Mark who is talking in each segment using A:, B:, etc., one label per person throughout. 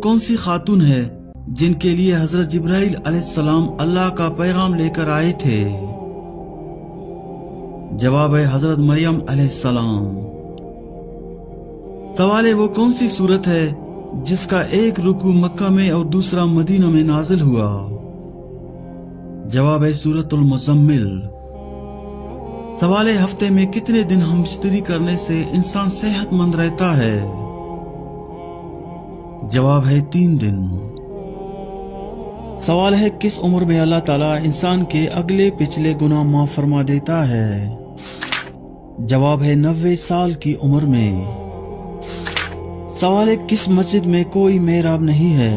A: कौन सी खातून है जिनके लिए हजरत जिब्राइल अलैहिस्सलाम अल्लाह का पैगाम लेकर आए थे? जवाब है हजरत मरियम अलैहिस्सलाम। सवाल है वो कौन सी सूरत है जिसका एक रुकू मक्का में और दूसरा मदीना में नाजिल हुआ? जवाब है सूरतुल मुज़म्मिल। सवाल है हफ्ते में कितने दिन हम बिस्तरी करने से इंसान सेहतमंद रहता है? जवाब है 3 दिन। सवाल है किस उम्र में अल्लाह ताला इंसान के अगले पिछले गुनाह माफ फरमा देता है? जवाब है 90 साल की उम्र में। सवाल है किस मस्जिद में कोई मेहराब नहीं है?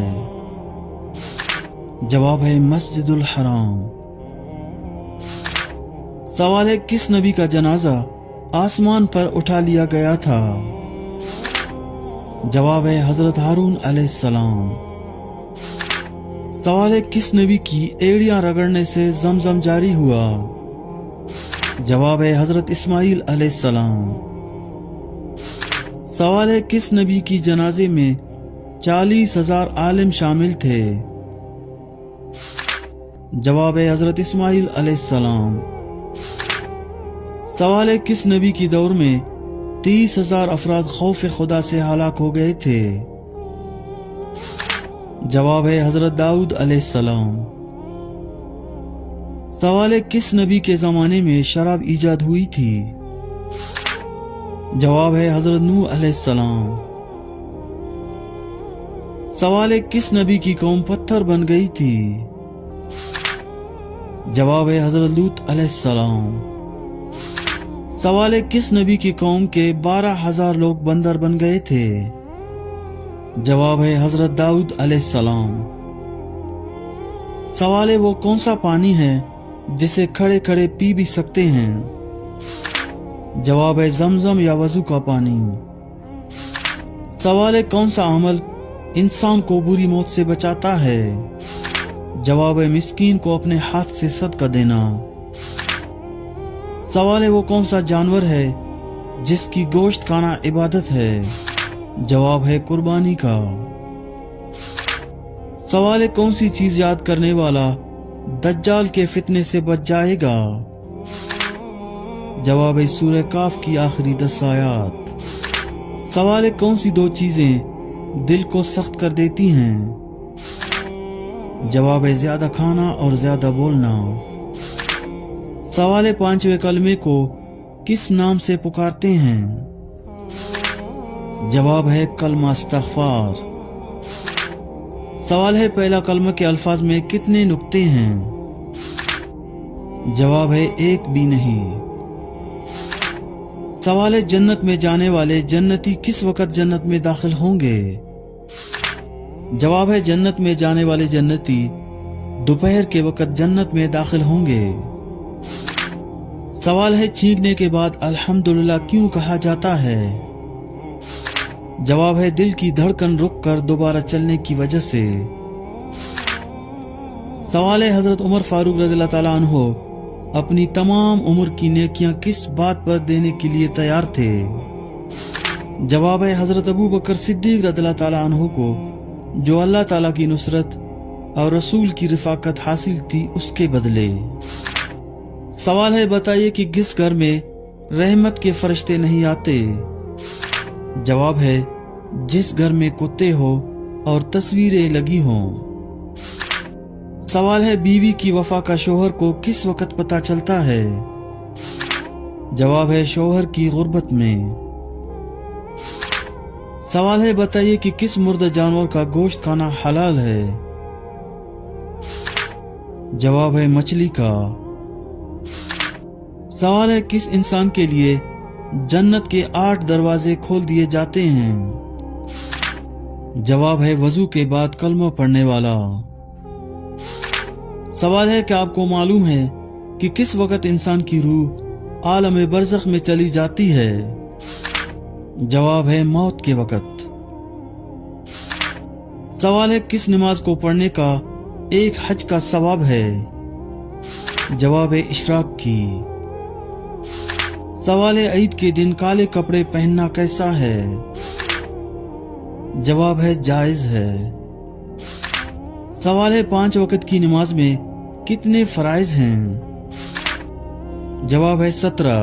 A: जवाब है मस्जिदुल हराम। सवाल है किस नबी का जनाजा आसमान पर उठा लिया गया था? जवाब है हजरत हारून अलैहिस्सलाम। सवाल है किस नबी की एड़ियां रगड़ने से जमजम जारी हुआ? जवाब है हजरत इस्माइल अलैहिस्सलाम। सवाल है किस नबी की जनाजे में 40,000 आलिम शामिल थे? जवाब है हजरत इस्माइल अलैहिस्सलाम। सवाल है किस नबी की दौर में 30,000 अफराद खौफ खुदा से हलाक हो गए थे? जवाब है हजरत दाऊद अलैहिस्सलाम। सवाल है किस नबी के जमाने में शराब ईजाद हुई थी? जवाब है हजरत नूह अलैहिस्सलाम। सवाल है किस नबी की कौम पत्थर बन गई थी? जवाब है हजरत लूत अलैहिस्सलाम। सवाल है किस नबी की कौम के 12,000 लोग बंदर बन गए थे? जवाब है हजरत दाऊद अलैहिस्सलाम। सवाल है वो कौन सा पानी है जिसे खड़े खड़े पी भी सकते हैं? जवाब है जमजम या वजू का पानी। सवाल है कौन सा अमल इंसान को बुरी मौत से बचाता है? जवाब है मिस्कीन को अपने हाथ से सदका देना। सवाल है वो कौन सा जानवर है जिसकी गोश्त खाना इबादत है? जवाब है कुर्बानी का। सवाल है कौन सी चीज याद करने वाला दज्जाल के फितने से बच जाएगा? जवाब है सूरह काफ की आखिरी 10 आयत। सवाल है कौन सी 2 चीजें दिल को सख्त कर देती हैं? जवाब है ज्यादा खाना और ज्यादा बोलना। सवाल है 5वें कलमे को किस नाम से पुकारते हैं? जवाब है कलमा इस्तग़फ़ार। सवाल है पहला कलमा के अल्फाज में कितने नुक्ते हैं? जवाब है 1 भी नहीं। सवाल है जन्नत में जाने वाले जन्नती किस वक्त जन्नत में दाखिल होंगे? जवाब है जन्नत में जाने वाले जन्नती दोपहर के वक्त जन्नत में दाखिल होंगे। सवाल है छींकने के बाद अल्हम्दुलिल्लाह क्यों कहा जाता है? जवाब है दिल की धड़कन रुक कर दोबारा चलने की वजह से। सवाल है हजरत उमर फारूक रज़ियल्लाहु ताला अन्हो अपनी तमाम उम्र की नेकियां किस बात पर देने के लिए तैयार थे? जवाब है हजरत अबू बकर सिद्दीक रज़ियल्लाहु ताला अन्हो को जो अल्लाह ताला की नुसरत और रसूल की रिफाकत हासिल थी उसके बदले। सवाल है बताइए कि किस घर में रहमत के फरिश्ते नहीं आते? जवाब है जिस घर में कुत्ते हो और तस्वीरें लगी हों। सवाल है बीवी की वफा का शोहर को किस वक्त पता चलता है? जवाब है शोहर की गुर्बत में। सवाल है बताइए कि किस मुर्दा जानवर का गोश्त खाना हलाल है? जवाब है मछली का। सवाल है किस इंसान के लिए जन्नत के 8 दरवाजे खोल दिए जाते हैं? जवाब है वजू के बाद कलमा पढ़ने वाला। सवाल है कि आपको मालूम है कि किस वक्त इंसान की रूह आलम बरज़ख में चली जाती है? जवाब है मौत के वक्त। सवाल है किस नमाज को पढ़ने का एक हज का सवाब है? जवाब है इशराक की। सवाल है ईद के दिन काले कपड़े पहनना कैसा है? जवाब है जायज है। सवाल है 5 वक्त की नमाज में कितने फराइज हैं? जवाब है 17।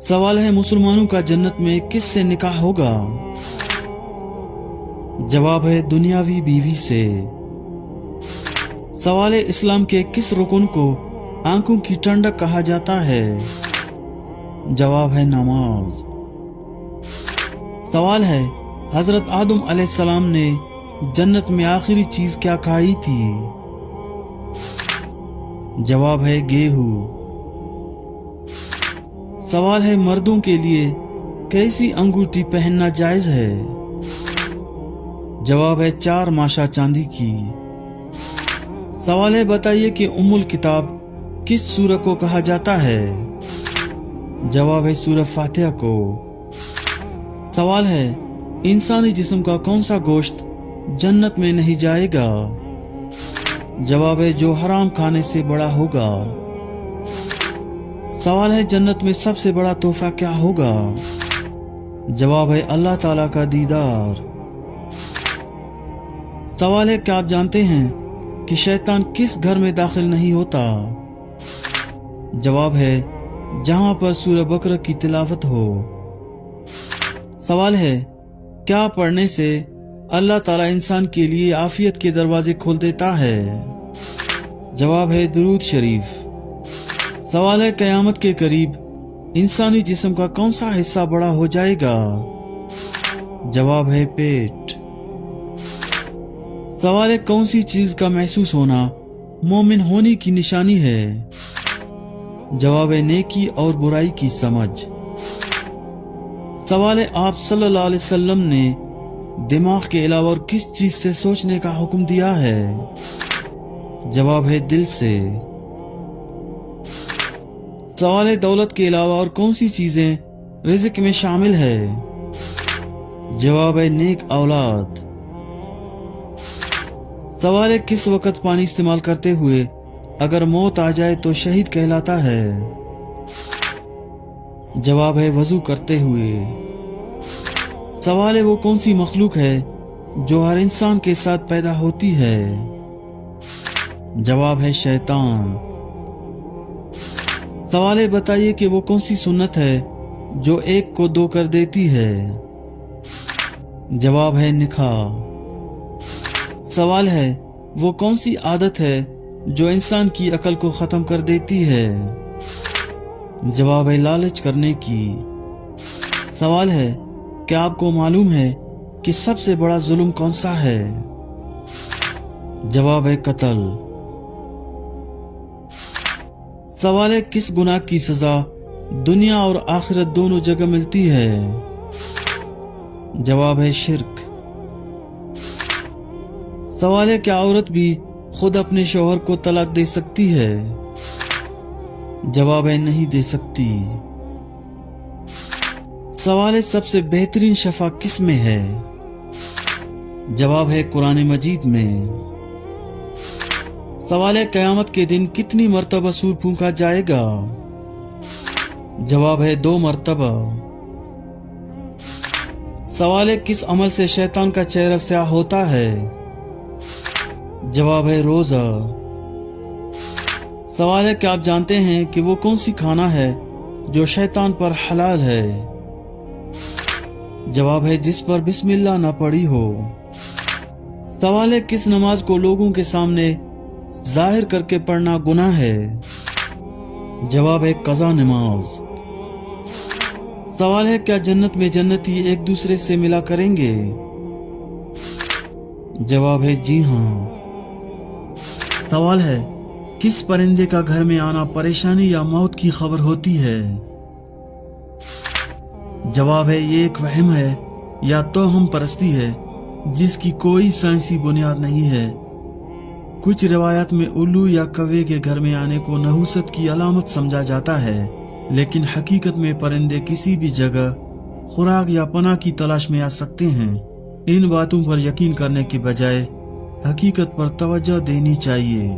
A: सवाल है मुसलमानों का जन्नत में किससे निकाह होगा? जवाब है दुनियावी बीवी से। सवाल है इस्लाम के किस रुकन को आंखों की ठंडक कहा जाता है? जवाब है नमाज। सवाल है हजरत आदम अलैहिस्सलाम ने जन्नत में आखिरी चीज क्या खाई थी? जवाब है गेहूं। सवाल है मर्दों के लिए कैसी अंगूठी पहनना जायज है? जवाब है 4 माशा चांदी की। सवाल है बताइए कि उम्मुल किताब किस सूरह को कहा जाता है? जवाब है सूरह फातिहा को। सवाल है इंसानी जिस्म का कौन सा गोश्त जन्नत में नहीं जाएगा? जवाब है जो हराम खाने से बड़ा होगा। सवाल है जन्नत में सबसे बड़ा तोहफा क्या होगा? जवाब है अल्लाह ताला का दीदार। सवाल है क्या आप जानते हैं कि शैतान किस घर में दाखिल नहीं होता? जवाब है जहां पर सूरह बकरा की तिलावत हो। सवाल है क्या पढ़ने से अल्लाह ताला इंसान के लिए आफियत के दरवाजे खोल देता है? जवाब है दुरूद शरीफ। सवाल है कयामत के करीब इंसानी जिस्म का कौन सा हिस्सा बड़ा हो जाएगा? जवाब है पेट। सवाल है कौन सी चीज का महसूस होना मोमिन होने की निशानी है? जवाब है नेकी और बुराई की समझ। सवाल है आप सल्लल्लाहु अलैहि वसल्लम ने दिमाग के अलावा और किस चीज से सोचने का हुक्म दिया है? जवाब है दिल से। सवाल है दौलत के अलावा और कौन सी चीजें रिज़्क में शामिल है? जवाब है नेक औलाद। सवाल है किस वक्त पानी इस्तेमाल करते हुए अगर मौत आ जाए तो शहीद कहलाता है? जवाब है वजू करते हुए। सवाल है वो कौन सी मखलूक है जो हर इंसान के साथ पैदा होती है? जवाब है शैतान। सवाल है बताइए कि वो कौन सी सुन्नत है जो एक को 2 कर देती है? जवाब है निकाह। सवाल है वो कौन सी आदत है जो इंसान की अकल को खत्म कर देती है? जवाब है लालच करने की। सवाल है क्या आपको मालूम है कि सबसे बड़ा जुल्म कौन सा है? जवाब है कत्ल। सवाल है किस गुनाह की सजा दुनिया और आखिरत दोनों जगह मिलती है? जवाब है शिर्क। सवाल है क्या औरत भी खुद अपने शौहर को तलाक दे सकती है? जवाब है नहीं दे सकती। सवाल है सबसे बेहतरीन शफा किस में है? जवाब है कुरान मजीद में। सवाल है कयामत के दिन कितनी मर्तबा सूर फूंका जाएगा? जवाब है 2 मर्तबा। सवाल है किस अमल से शैतान का चेहरा स्याह होता है? जवाब है रोजा। सवाल है क्या आप जानते हैं कि वो कौन सी खाना है जो शैतान पर हलाल है? जवाब है जिस पर बिस्मिल्लाह ना पढ़ी हो। सवाल है किस नमाज को लोगों के सामने जाहिर करके पढ़ना गुनाह है? जवाब है कज़ा नमाज। सवाल है क्या जन्नत में जन्नती एक दूसरे से मिला करेंगे? जवाब है जी हाँ। सवाल है किस परिंदे का घर में आना परेशानी या मौत की खबर होती है? जवाब है ये एक वहम है या तो हम परस्ती है जिसकी कोई साइंसी बुनियाद नहीं है। कुछ रिवायत में उल्लू या कौवे के घर में आने को नहुसत की अलामत समझा जाता है, लेकिन हकीकत में परिंदे किसी भी जगह खुराक या पनाह की तलाश में आ सकते हैं। इन बातों पर यकीन करने के बजाय हकीकत पर तवज्जो देनी चाहिए।